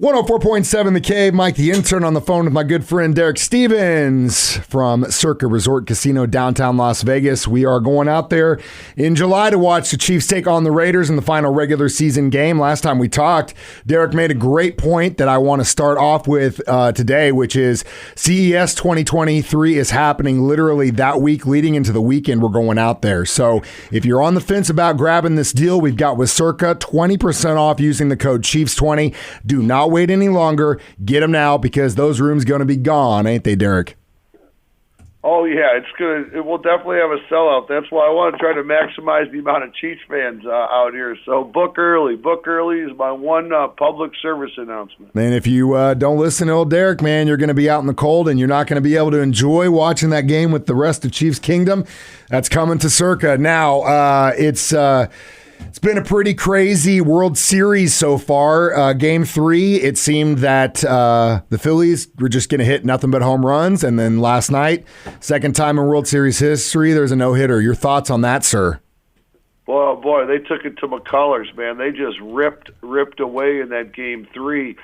104.7 The Cave, Mike the Intern on the phone with my good friend Derek Stevens from Circa Resort Casino, downtown Las Vegas. We are going out there in July to watch the Chiefs take on the Raiders in the final regular season game. Last time we talked, Derek made a great point that I want to start off with today, which is CES 2023 is happening literally that week leading into the weekend we're going out there. So if you're on the fence about grabbing this deal we've got with Circa, 20% off using the code Chiefs20. Do not wait any longer. Get them now because those rooms going to be gone, ain't they, Derek? Oh yeah, it will definitely have a sellout. That's why I want to try to maximize the amount of Chiefs fans out here. So book early. Book early is my one public service announcement. Man, if you don't listen to old Derek, man, you're going to be out in the cold and you're not going to be able to enjoy watching that game with the rest of Chiefs Kingdom. That's coming to Circa. Now, it's been a pretty crazy World Series so far. Game 3, it seemed that the Phillies were just going to hit nothing but home runs. And then last night, second time in World Series history, there's a no-hitter. Your thoughts on that, sir? Well, boy, they took it to McCullers, man. They just ripped away in that Game 3.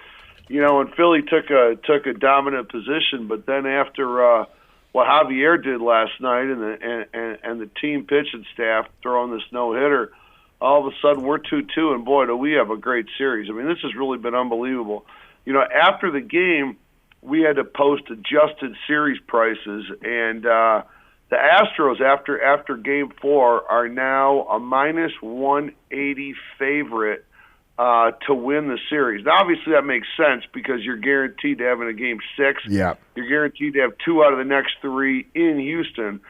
You know, and Philly took a dominant position, but then after what Javier did last night and the team pitching staff throwing this no-hitter, all of a sudden we're 2-2, and boy, do we have a great series. I mean, this has really been unbelievable. You know, after the game, we had to post adjusted series prices, and the Astros, after Game 4, are now a minus 180 favorite to win the series. Now, obviously, that makes sense because you're guaranteed to have in a Game 6. Yeah. You're guaranteed to have 2 out of the next 3 in Houston.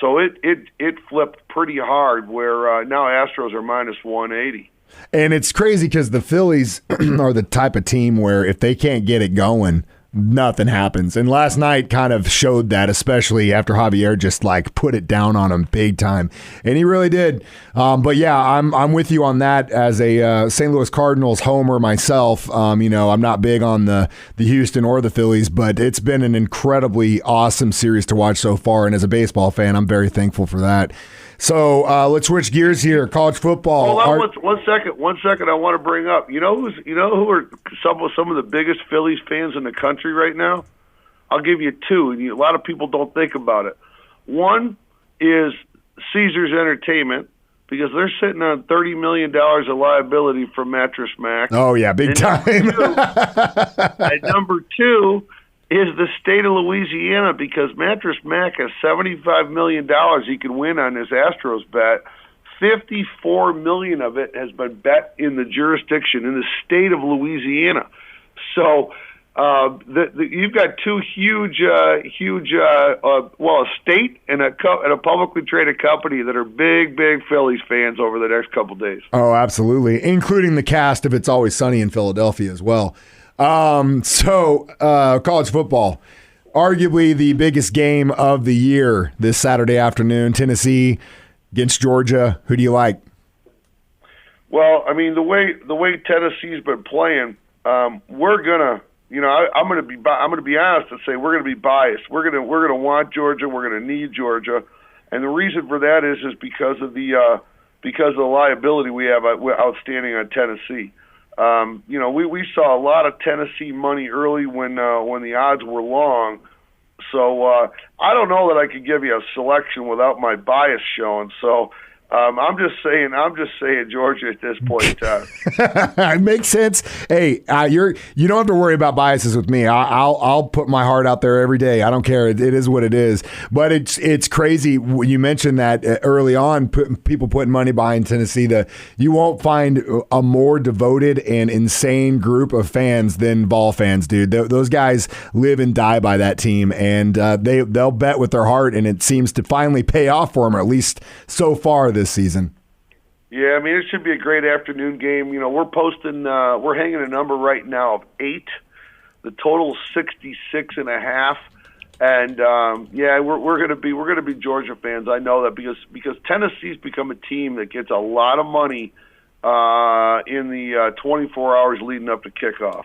So it flipped pretty hard where now Astros are minus 180. And it's crazy because the Phillies are the type of team where if they can't get it going, nothing happens. And last night kind of showed that, especially after Javier just like put it down on him big time. And he really did. But yeah, I'm with you on that as a St. Louis Cardinals homer myself. You know, I'm not big on the Houston or the Phillies, but it's been an incredibly awesome series to watch so far. And as a baseball fan, I'm very thankful for that. So let's switch gears here. College football. Hold on, one second. I want to bring up. You know who are some of the biggest Phillies fans in the country right now? I'll give you 2, and a lot of people don't think about it. One is Caesars Entertainment because they're sitting on $30 million of liability from Mattress Mac. Oh yeah, big time. And number 2 is the state of Louisiana because Mattress Mac has $75 million he can win on his Astros bet. $54 million of it has been bet in the jurisdiction, in the state of Louisiana. So you've got 2 huge, a state and a publicly traded company that are big Phillies fans over the next couple days. Oh, absolutely, including the cast of It's Always Sunny in Philadelphia as well. College football, arguably the biggest game of the year this Saturday afternoon, Tennessee against Georgia. Who do you like? Well, I mean, the way Tennessee's been playing, we're gonna, I'm gonna be honest and say we're gonna be biased. We're gonna want Georgia. We're gonna need Georgia, and the reason for that is because of the liability we have outstanding on Tennessee. We saw a lot of Tennessee money early when the odds were long. So I don't know that I could give you a selection without my bias showing. So I'm just saying Georgia at this point in time. It makes sense. Hey, you don't have to worry about biases with me. I'll put my heart out there every day. I don't care. It is what it is. But it's crazy. You mentioned that early on, people putting money behind Tennessee. You won't find a more devoted and insane group of fans than Vol fans, dude. Those guys live and die by that team, and they'll bet with their heart, and it seems to finally pay off for them, or at least so far this season. Yeah, I mean, it should be a great afternoon game. We're hanging a number right now of 8. The total is 66.5. And we're gonna be Georgia fans. I know that because Tennessee's become a team that gets a lot of money in the 24 hours leading up to kickoff.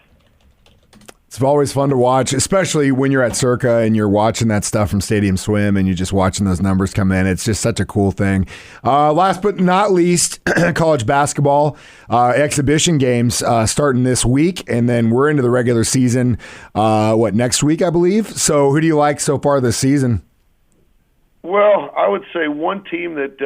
It's always fun to watch, especially when you're at Circa and you're watching that stuff from Stadium Swim and you're just watching those numbers come in. It's just such a cool thing. Last but not least, college basketball exhibition games starting this week, and then we're into the regular season, next week, I believe. So who do you like so far this season? Well, I would say one team that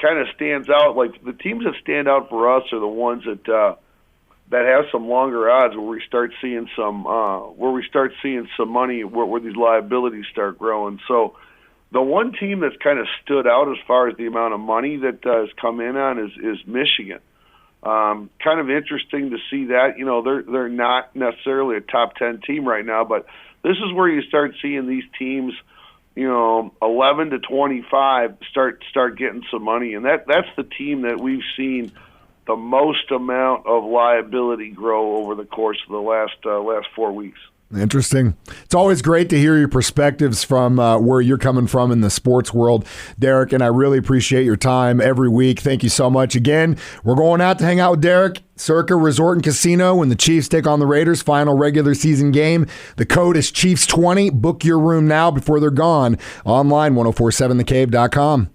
kind of stands out, like the teams that stand out for us are the ones that have some longer odds, where we start seeing some money, where these liabilities start growing. So the one team that's kind of stood out as far as the amount of money that has come in on is Michigan. Kind of interesting to see that. You know, they're not necessarily a top 10 team right now, but this is where you start seeing these teams, 11 to 25 start getting some money, and that's the team that we've seen the most amount of liability grow over the course of the last 4 weeks. Interesting. It's always great to hear your perspectives from where you're coming from in the sports world, Derek, and I really appreciate your time every week. Thank you so much. Again, we're going out to hang out with Derek, Circa Resort and Casino, when the Chiefs take on the Raiders, final regular season game. The code is Chiefs20. Book your room now before they're gone. Online, 1047thecave.com.